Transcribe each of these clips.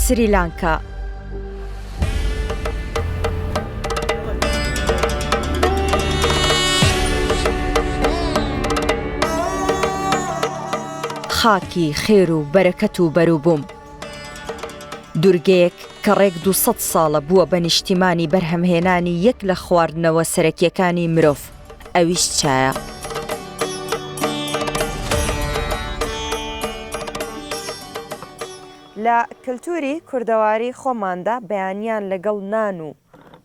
سریلانکا. خاکی خێر و بەرەکەت و بەروبووم. دورگەیەک کە ڕێک 200 ساڵە بووە بە نیشتیمانی بەرهەمهێنانی یەک لە خواردنەوە سەرەکیەکانی مرۆڤ، ئەویش چایە. لە کللتوری کوردەواری خۆماندا بەیانیان لەگەڵ نان و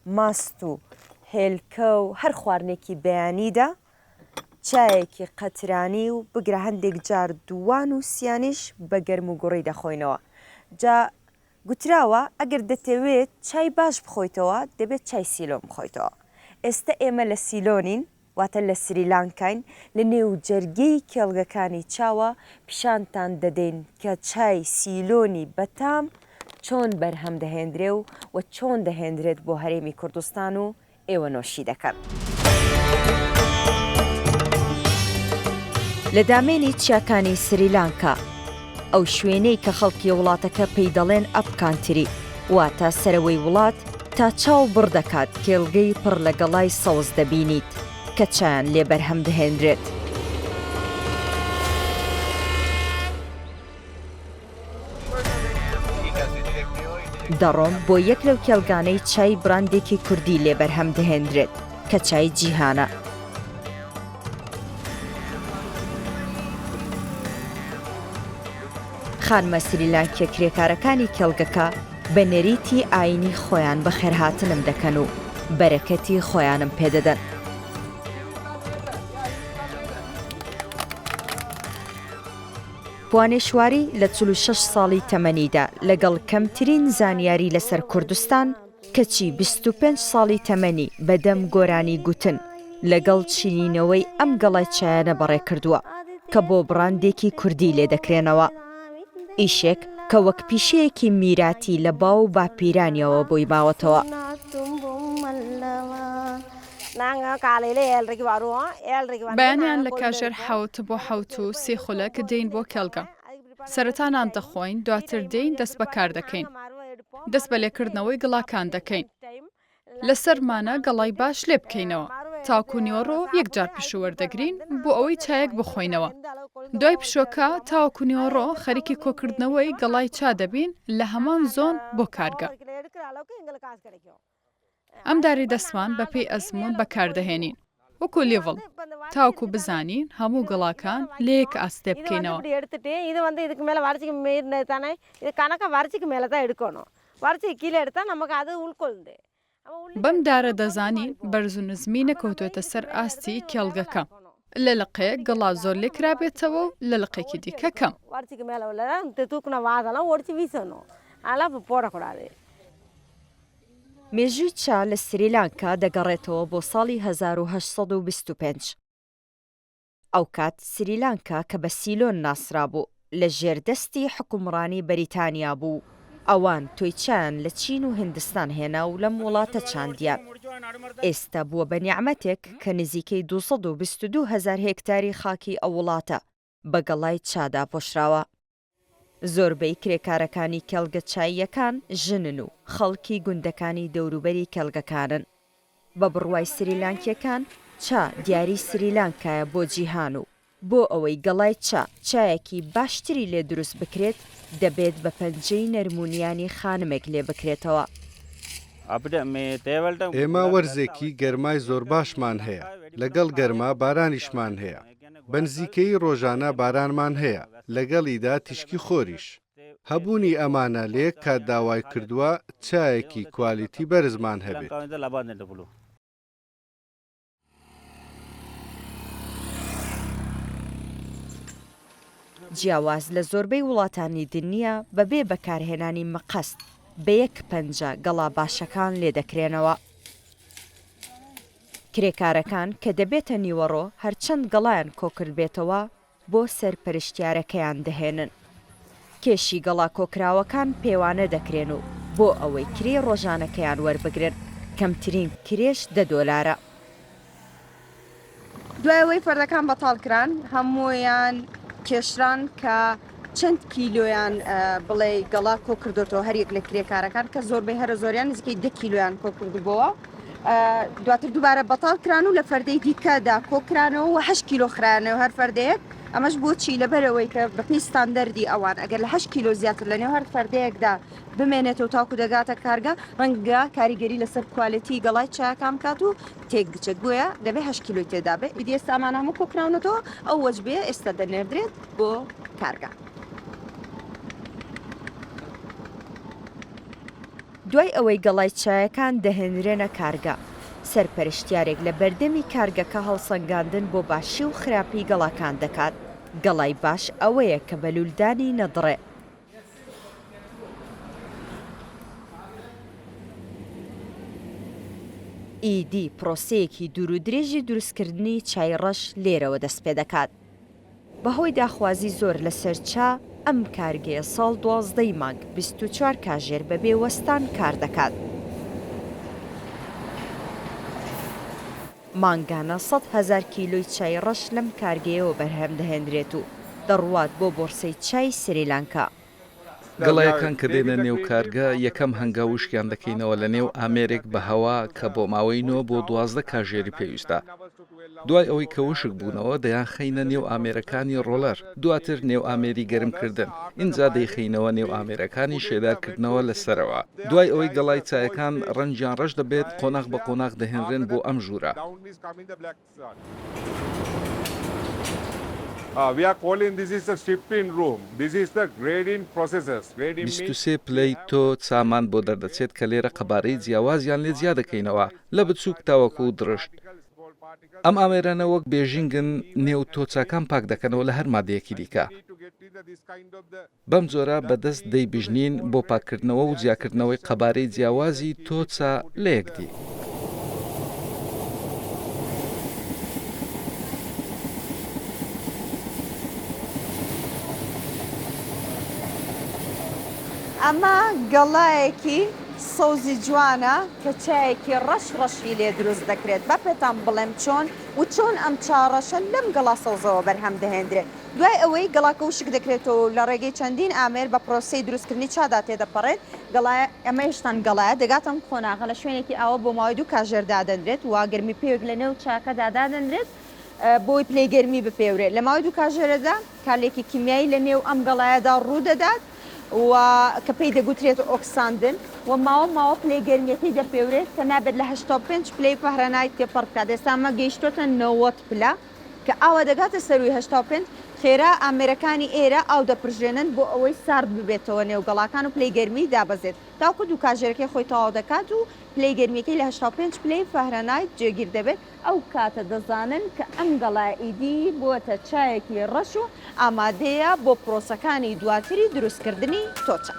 ماست و هێلکە و هەر خواردنێکی بەیانیدا چایەکی قەترانی و بگرە هەندێک جار دووان و سیانیش بە گەرم و گوڕی دەخۆینەوە. جا گوتراوە ئەگەر دەتەوێت چای باش بخۆیتەوە دەبێت چای سیلۆن بخۆیتەوە. ئێستا ئێمە لە سیلۆنین، واتە لە سریلانکاین، لە نێو جەرگەی کێڵگەکانی چاوە پیشانتان دەدەین کە چای سیلۆنی بەتام چۆن بەرهەم دەهێنرێ و چۆن دەهێنرێت بۆ هەرێمی کوردستان و ئێوە نۆشی دەکەن. لە دامێنی چیاکانی سریلانکا، ئەو شوێنەی کە خەڵکی وڵاتەکە پێی دەڵێن ئەپ کانتری، واتە سەرەوەی وڵات تا چاو بڕ دەکات کێڵگەی پڕ لە گەڵای سەوز دەبینیت کە چیان لێ بەرهەم دەهێنرێت. دەڕۆم بۆ یەک لەو کێڵگانەی چای براندێکی کوردی لێ بەرهەم دەهێنرێت کە چای جیهانە. خانمە سریلانکیە کرێکارەکانی کێڵگەکە بە نەریتی ئاینی خۆیان بەخێرهاتنم دەکەن و بەرەکەتی خۆیانم پێدەدەن. پوانێشواری لە 46 ساڵی تەمەنیدا لەگەڵ کەمترین زانیاری لەسەر کوردستان کەچی 25 ساڵی تەمەنی بەدەم گۆرانی گوتن لەگەڵ چینینەوەی ئەم گەڵای چایانە بەڕێ کردووە کە بۆ بڕاندێکی کوردی لێ دەکرێنەوە. ئیشێک کە وەک پیشەیەکی میراتی لە باو و باپیرانیەوە بۆی باوەتەوە. بەیانیان لە کاژێر 7 بۆ 7 و 3 خولەک دێین بۆ کێڵگە. سەرەتانان دەخۆین، دواتر دێین دەست بەکار دەکەین. دەست بە لێکردنەوەی گڵاکان دەکەین. لەسەرمانە گەڵای باش لێ بکەینەوە. تاکو نیوەڕۆ یەکجار پشوەردەگرین بۆ ئەوەی چایەک بخۆینەوە. دوای پشۆکە تاوەکو نیوەڕۆ خەریکی کۆکردنەوەی گەڵای چا دەبین لە هەمان زۆن بۆ کارگە. ئەم داری دەسمان بەپێی ئەزمون بەکاردەهێنین وەکو لیڤڵ تاوەکو بزانین هەموو گەڵاکان لێک ئاستێ بکەینەوە. بەم دارە دەزانین بەرز و نزمی نەکەوتوێتە سەر ئاستی کێڵگەکە. لە لقەیەک گەڵا زۆر لێ کرابێتەوە و لە لقێکی دیکە کەم. مێژووی چا لە سریلانکا دەگەڕێتەوە بۆ ساڵی 1825. ئەو کات سریلانکا کە بە سیلۆن ناسرا بوو لە ژێردەستی حکومڕانی بەریتانیا بوو. ئەوان تۆی چایان لە چین و هندستان هێنا و لەم وڵاتە چاندیان. ئێستا بووە بە نیعمەتێک کە نزیکەی 222,000 هێکتاری خاکی ئەو وڵاتە بە گەڵای چادا پۆشراوە. زۆربەی کرێکارەکانی کێڵگە چاییەکان ژنن و خەڵکی گوندەکانی دەوروبەری کێڵگەکانن. بە بڕوای سریلانکیەکان چا دیاری سریلانکایە بۆ جیهان و بۆ ئەوەی گەڵای چایەکی باشتری لێ دروست بکرێت دەبێت بە پەنجەی نەرمونیانی خانمێک لێ بکرێتەوە. ئێمە وەرزێکی گەرمای زۆر باشمان هەیە، لەگەڵ گەرما بارانیشمان هەیە، بەنزیکەی ڕۆژانە بارانمان هەیە، لەگەڵیدا تیشکی خۆریش. هەبوونی ئەمانە لێک کات داوای کردووە چایەکی کوالیتی بەرزمان هەبێت. جیاواز لە زۆربەی وڵاتانی دنیا بەبێ بەکارهێنانی مەقەست بە یەک پەنجە گەڵا باشەکان لێ دەکرێنەوە. کرێکارەکان کە دەبێتە نیوەڕۆ هەرچەند گەڵایان کۆکرد بێتەوە بۆ سەرپەرشتیارەکەیان دەهێنن. کێشی گەڵا کۆکراوەکان پێوانە دەکرێن و بۆ ئەوەی کرێ ڕۆژانەکەیان وەربگرن کەمترین کرێش $10. دوای ئەوەی فەردەکان بەتاڵکران هەموویان کێشران کە چەند کیلۆیان بڵێ گەڵا کۆ کردوەوە هەریەک لە کرێکارەکان کە زۆربەی هەرە زۆریان نزیکەی 10 کیلۆیان کۆ کردبووە دواتر دووبارە بەتاڵ کران و لە فەردەی دیکەدا کۆکرانەوە و 8 کیلۆ خرانەوە هەر فەردەیەک ئەمەش بۆچی لەبەرەوەی کە بەپی ستاندەردی ئەوان ئەگەر لە 8 کیلۆ زیاتر لە نێو هەر فەردەیەکدا بمێنێتەوە تاکو دەگاتە کارگا ڕەنگە کاریگەری لەسەر کوالیتی گەڵای چاکام کات و تێک بچێت بۆیە دەبێت 8 کیلۆی تێدا بێت ئیدی ئێستا ئەمان هەموو کۆکراونەوە ئەو وەجبێ ئێستا دەنێردرێت بۆ کارگا. دوای ئەوەی گەڵای چایەکان دەهێنرێنە کارگا سەرپەرشتیارێک لە بەردەمی کارگەکە هەڵسەنگاندن بۆ باشی و خراپی گەڵاکان دەکات. گەڵای باش ئەوەیە کە بەلولدانی نەدڕێ. ئیدی پرۆسەیەکی دوور و درێژی دروستکردنی چای ڕەش لێرەوە دەست پێ دەکات. بەهۆی داخوازی زۆر لەسەر چا ئەم کارگەیە ساڵ 12 مانگ 24 کاژێر بەبێ وەستان کار دەکات. مانگانە 100,000 کیلۆی چای ڕەش لەم کارگەیەوە بەرهەم دەهێنرێت و دەڕوات بۆ بۆرسەی چای سریلانکا. گەڵایەکان کە دێنە نێو کارگە یەکەم هەنگاوشکیان دەکەینەوە لە نێو ئامێرێک بە هەوا کە بۆ ماوەی 9 بۆ 12 کاژێری پێویستە. دوای ئەوەی کە وشک بوونەوە دەیان خەینە نێو ئامێرەکانی ڕۆلەر دواتر نێو ئامێری گەرمکردن ئینجا دەیخینەوە نێو ئامێرەکانی شێدارکردنەوە لەسەرەوە. دوای ئەوەی گەڵای چایەکان ڕەنجیان ڕەش دەبێت قۆناغ بە قۆناغ دەهێنرێن بۆ ئەم ژوورە. We are calling this is the shipping room. This is the grading processes. 23 پلەی تۆ چامان بۆ دەردەچێت کە لێرە قەبارەی جیاوازیان لێ جیا دەکەینەوە لە بچووک تاوەکو و درشت. ئەم ئامێرانە وەک بێژینگن نێو تۆچاکان پاک دەکەنەوە لە هەر مادەیەکی دیکە. بەم جۆرە بەدەست دەیبژنین بۆ پاکردنەوە و جیاکردنەوەی قەبارەی جیاوازی تۆچا لە یەکدی. ئەمە گەڵایەکی سەوزی جوانە کە چایەکی ڕەشی لێ دروست دەکرێت بە پێتان بڵێم چۆن و چۆن ئەم چاڕەشە لەم گەڵا سەوزەوە بەرهەم دەهێنرێت. دوای ئەوەی گەڵاکە وشک دەکرێتەوە لە ڕێگەی چەندین ئامێر بە پرۆسەی دروستکردنی چادا تێدەپەڕێت. گەڵایە ئەمە هێشتان گەڵایە دەگاتم خۆناغە لە شوێنێکی ئاوە بۆ ماوەی 2 کاژێر دادەنرێت و گەرمی پێوێک لە نێو چاکەدا دادەنرێت بۆی پلەی گەرمی بپێورێت. لە ماوەی 2 کاژێرەدا کارلێکی کیمیایی لە نێو ئەم گەڵایەدا ڕوودەدات و کە پێی دەگوترێت ئۆکساندن و ماوە پلەی گەرمیەکەی دەپێورێت کە نابێت لە 85 پلەی فەهرەنایت تێپەڕکات. ئێستا ئەمە گەیشتۆتە 90 پلە کە ئاوە دەگاتە سەروی 85 خێرا ئامێرەکانی ئێرە ئاو دەپڕژێنن بۆ ئەوەی سارد ببێتەوە نێو گەڵاکان و پلەی گەرمی دابەزێت تاوکو دوو کاژێرەکەی خۆی تەواو دەکات و پلەی گەرمیەکەی لە 85 پلەی فەهرەنایت جێگیر دەبێت. ئەو کاتە دەزانن کە ئەم گەڵایدی بۆتە چایەکی ڕەش و ئامادەیە بۆ پرۆسەکانی دواتری دروستکردنی تۆچە.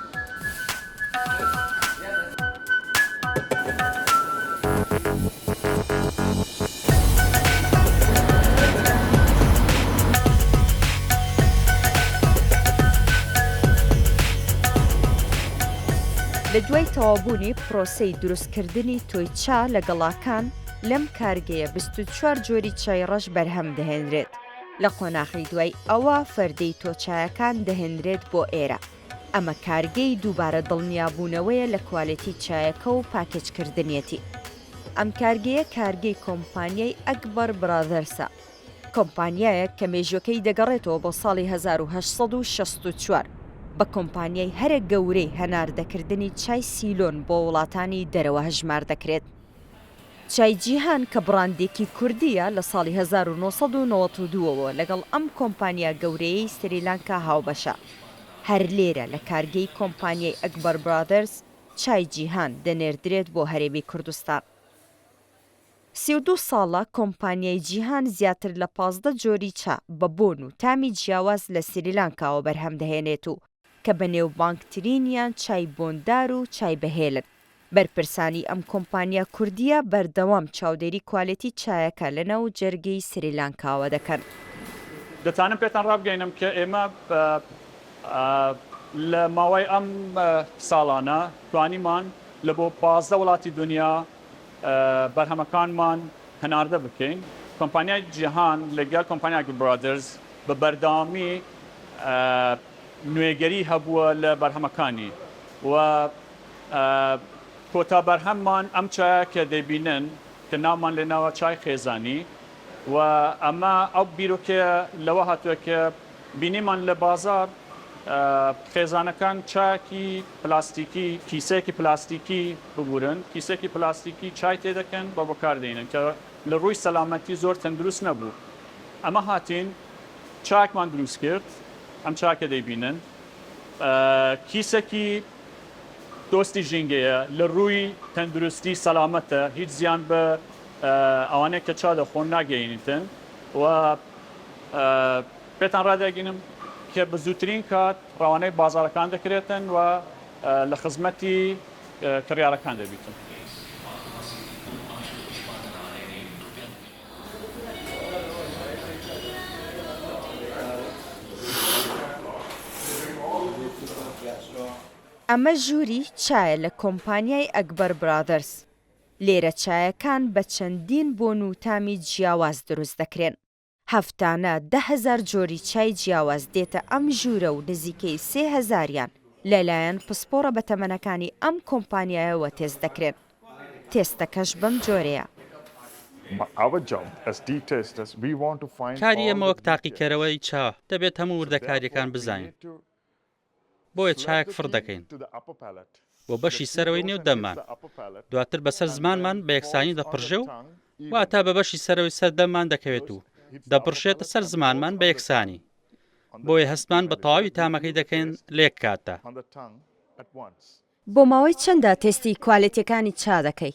لە دوای تەوابوونی پرۆسەی دروستکردنی تۆی چا لە گەڵاکان لەم کارگەیە 24 جۆری چای ڕەش بەرهەم دەهێنرێت. لە قۆناغی دوای ئەوە فەردەی تۆچایەکان دەهێنرێت بۆ ئێرە. ئەمە کارگەی دووبارە دڵنیابوونەوەیە لە کوالێتی چایەکە و پاکێجکردنیەتی. ئەم کارگەیە کارگەی کۆمپانیای ئەکبەر برادەرسە. کۆمپانیایە کە مێژوەکەی دەگەڕێتەوە بۆ ساڵی 1864 بە کۆمپانیای هەرە گەورەی هەناردەکردنی چای سیلۆن بۆ وڵاتانی دەرەوە هەژمار دەکرێت. چای جیهان کە بڕاندێکی کوردیە لە ساڵی 1992ەوە لەگەڵ ئەم کۆمپانیا گەورەیەی سریلانکا هاوبەشە. هەر لێرە لە کارگەی کۆمپانیای ئەکبەر برادرز چای جیهان دەنێردرێت بۆ هەرێمی کوردستان. 32 ساڵە کۆمپانیای جیهان زیاتر لە 15 جۆری چا بە بۆن و تامی جیاواز لە سریلانکاوە بەرهەم دەهێنێت و کە بەنێوبانگترینیان چای بۆندار و چای بەهێلن. بەرپرسانی ئەم کۆمپانیا کوردیە بەردەوام چاودێری کوالێتی چایەکە لەناو جەرگەی سریلانکاوە دەکەن. دەتوانم پێتان ڕابگەینم کە ئێمە لە ماوەی ئەم ساڵانە توانیمان لە بۆ 15 وڵاتی دنیا بەرهەمەکانمان هەناردە بکەین. کۆمپانیای جیهان لەگەڵ کۆمپانیای برادرز بە بەردەوامی نوێگەری هەبووە لە بەرهەمەکانی و کۆتا بەرهەممان ئەم چایە کە دەبینن کە ناومان لە ناوە چای خێزانی و ئەمە ئەو بیرۆکێ لەوە هاتووە کە بینیمان لە بازار خێزانەکان چاکی پلاستیکی کیسێکی پلاستیکی ببورن کیسێکی پلاستیکی چای تێدەکەن بە بەکاردێنن کە لە ڕووی سەلامەتی زۆر تەندروست نەبوو ئەمە هاتین چاکمان دروست کرد ئەم چاکە دەیبینن کیسێکی دۆستی ژینگەیە لە ڕووی تەندروستی سەلامەتە هیچ زیان بە ئەوانەیە کە چا دەخۆن ناگەینتن و پێتان ڕادەگەینم کە بە زووترین کات ڕەوانەی بازارەکان دەکرێتن و لە خزمەتی کڕیارەکان دەبیتن. ئەمە ژووری چایە لە کۆمپانیای ئەکبەر برادرز. لێرە چایەکان بە چەندین بۆن و تامی جیاواز دروست دەکرێن. هەفتانە 10,000 جۆری چای جیاواز دێتە ئەم ژوورە و نزیکەی 3,000یان لەلایەن پسپۆرە بەتەمەنەکانی ئەم کۆمپانیایەوە تێست دەکرێن. تێستەکەش بەم جۆرەیە. کاری ئەمە وەک تاقیکەرەوەی چا دەبێت هەموو وردەکاریەکان بزانین. بۆیە چایەک فڕ دەکەین بۆ بەشی سەرەوەی نێو دەممان دواتر بەسەر زمانمان بە یەکسانی دەپڕژێ و واتە بە بەشی سەرەوەی سەر دەممان دەکەوێت و دەپڕشێتە سەر زمانمان بە یەکسانی بۆیە هەستمان بە تەواوی تامەکەی دەکەین لە یەک کاتدا. بۆ ماوەی چەندە تێستی کوالیتیەکانی چا دەکەی؟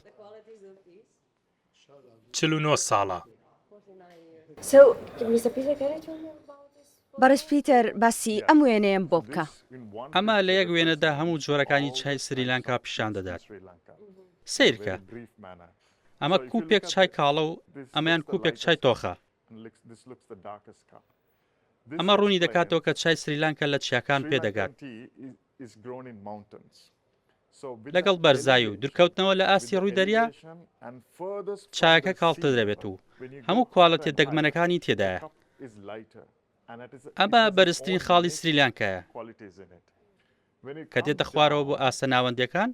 49 ساڵە. بەڕێز پیتەر باسی ئەم وێنەیەم بۆ بکە. ئەمە لە یەک وێنەدا هەموو جۆرەکانی چای سریلانکا پیشان دەدات. سیرکە ئەمە کوپێک چای کاڵە و ئەمەیان کوپێک چای تۆخە. ئەمە ڕوونی دەکاتەوە کە چای سریلانکا لە چیاکان پێدەگات. لەگەڵ بەرزایی و دوورکەوتنەوە لە ئاسی ڕووی دەریا چایەکە کاڵتر دەبێت و هەموو کوالەتێ دەگمەنەکانی تێدایە. ئەمە بەرزترین خاڵی سریلانکایە. کە دێتە خوارەوە بۆ ئاسە ناوەندەکان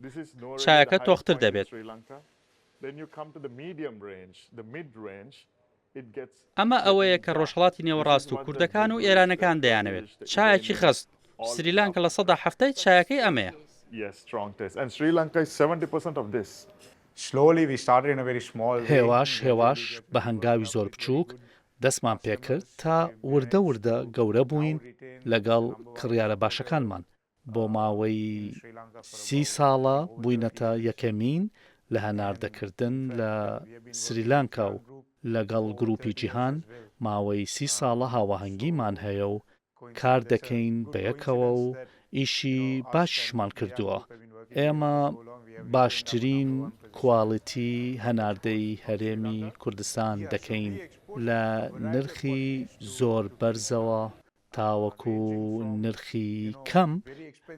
چایەکە تۆختر دەبێت. ئەمە ئەوەیە کە ڕۆژهەڵاتی نێوەڕاست و کوردەکان و ئێرانەکان دەیانەوێت. چایەکی خەست سریلانکا لە 170 چایەکەی ئەمەیە. هێواش بە هەنگاوی زۆر بچووک دەستمان پێکرد تا وردە وردە گەورە بووین لەگەڵ کڕیارە باشەکانمان. بۆ ماوەی 30 ساڵە بووینەتە یەکەمین لە هەناردەکردن لە سریلانکا و لەگەڵ گروپی جیهان ماوەی 30 ساڵە هاوەهەنگیمان هەیە و کار دەکەین بەیەکەوە و ئیشی باشمان کردووە. ئێمە باشترین کواڵیتی هەناردەی هەرێمی کوردستان دەکەین لە نرخی زۆر بەرزەوە تاوەکو نرخی کەم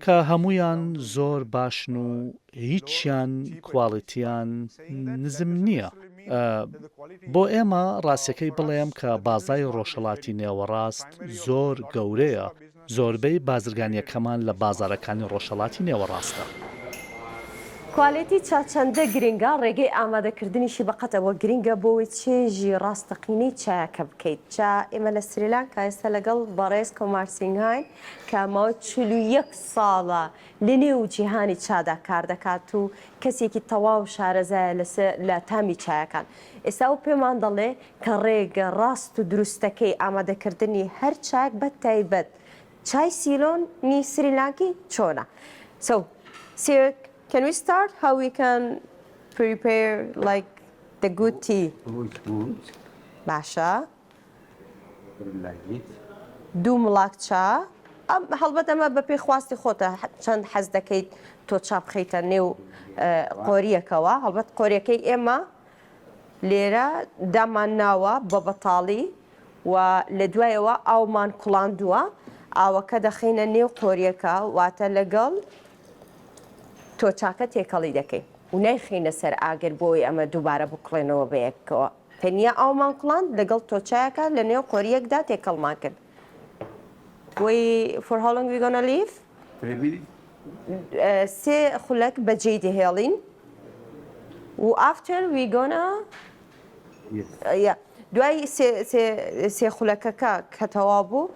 کە هەمویان زۆر باشن و هیچیان کواڵیتیان نزم نییە. بۆ ئێمە ڕاستیەکەی بڵێم کە بازای ڕۆژهەڵاتی نێوەڕاست زۆر گەورەیە. زۆربەی بازرگانیەکەمان لە بازارەکانی ڕۆژهەڵاتی نێوەڕاستە. کوالیتی چاچەندە گرنگە ڕێگەی ئامادەکردنیشی بەقەتەوە گرنگە بۆی چێژی ڕاستەقینەی چایەکە بکەیت. چا ئێمە لە سریلانکا ئێستا لەگەڵ بەڕێز کۆمارسینگهاین کە ماوەی 41 ساڵە لە نێو جیهانی چادا کار دەکات و کەسێکی تەواو شارەزایە لە تامی چایەکان. ئێستا و پێمان دەڵێ کە ڕێگە ڕاست و دروستەکەی ئامادەکردنی هەر چایەک بە تایبەت چای سیلۆنی سریلانکی چۆنە. Can we start how we can prepare like the good tea? باشە. دوو مڵاک چا. هەڵبەت ئەمە بە پێی خواستی خۆتە چەند حەز دەکەیت تۆ چا بخەیتە نێو قۆریەکەوە. هەڵبەت قۆریەکەی ئێمە لێرە دامان ناوە بە بەتاڵی و لە دوایەوە ئاومان کوڵاندووە. ئاوەکە دەخینە نێو قۆریەکە واتە لەگەڵ تۆ چاکە تێکەڵی دەکەی و نایخینە سەر ئاگر بۆی ئەمە دووبارە بکڵێنەوە بەیەکەوە. تەنیا ئاومان کوڵاند لەگەڵ تۆچایەکە لە نێو قۆریەکدا تێکەڵمان کرد. For how long we gonna leave? سێ خولەک بەجێ دەهێڵین و after we gonna دوای سێ خولەکەکە کە تەواو بوو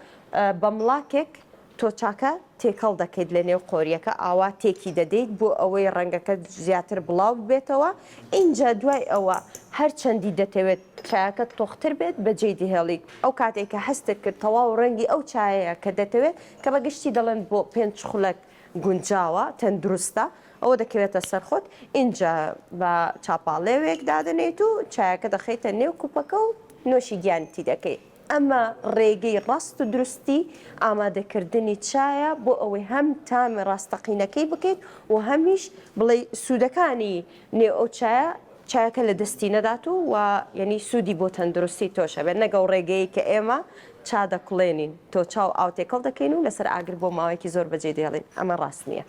بە مڵاکێک تۆچاکە تێکەڵ دەکەیت لە نێو قۆریەکە ئاوا تێکی دەدەیت بۆ ئەوەی ڕەنگەکە زیاتر بڵاو بێتەوە اینجا دوای ئەوە هەر چەندی دەتەوێت چایەکە تۆختر بێت بەجێ دەهێڵیت ئەو کاتێک کە هەستت کرد تەواو ڕەنگی ئەو چایەیە کە دەتەوێت کە بەگشتی دەڵێن بۆ 5 خولەک گونجاوە تەندروستە ئەوە دەکەوێتە سەرخۆت اینجا بە چاپاڵێوێک دادنێت و چایەکە دەخەیتە نێو کوپەکە و نوۆشی گیانتی دەکەیت ئەمە ڕێگەی ڕاست و دروستی ئامادەکردنی چایە بۆ ئەوەی هەم تامی ڕاستەقینەکەی بکەیت و هەمیش بڵێ سوودەکانی نێو ئەو چایەکە لە دەستی نەدات و یعنی سوودی بۆ تەندروستی تۆشە بێت نەگەڵ ڕێگەی کە ئێمە چا دەکڵێنین تۆ چاو ئاوتێکەڵ دەکەین و لەسەر ئاگر بۆ ماوەیەکی زۆر بەجێ دێڵین ئەمە ڕاست نییە.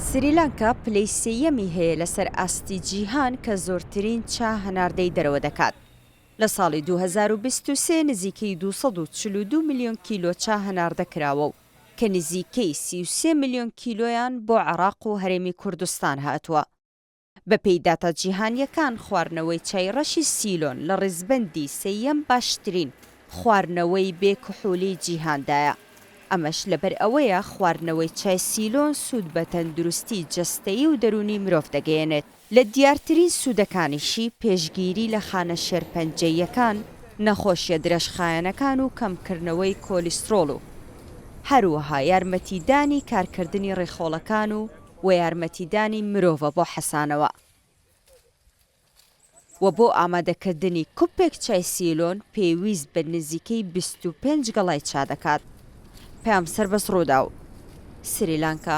سریلانکا پلەی سێیەمی هەیە لەسەر ئاستی جیهان کە زۆرترین چا هەناردەی دەرەوە دەکات. لە ساڵی 2023 نزیکەی 242 میلیۆن کیلۆ چا هەناردە کراوە و کە نزیکەی 33 میلیۆن کیلۆیان بۆ عێراق و هەرێمی کوردستان هاتووە. بە پێی داتا جیهانیەکان خواردنەوەی چای ڕەشی سیلۆن لە ڕێزبەندی سەیەم باشترین خواردنەوەی بێکحولی جیهاندایە. ئەمەش لەبەر ئەوەیە خواردنەوەی چای سیلۆن سوود بە تەندروستی جەستەیی و دەرونی مرۆڤ دەگەیەنێت. لە دیارترین سوودەکانیشی پێشگیری لە خانە شێرپەنجەییەکان، نەخۆشیە درەژخایەنەکان و کەمکردنەوەی کۆلیسترۆڵ و هەروەها یارمەتیدانی کارکردنی ڕێخۆڵەکان و یارمەتیدانی مرۆڤە بۆ حەسانەوە. و بۆ ئامادەکردنی کوپێک چای سیلۆن پێویست بە نزیکەی 25 گەڵای چا دەکات. پێم سەربەس ڕوودا و سریلانکا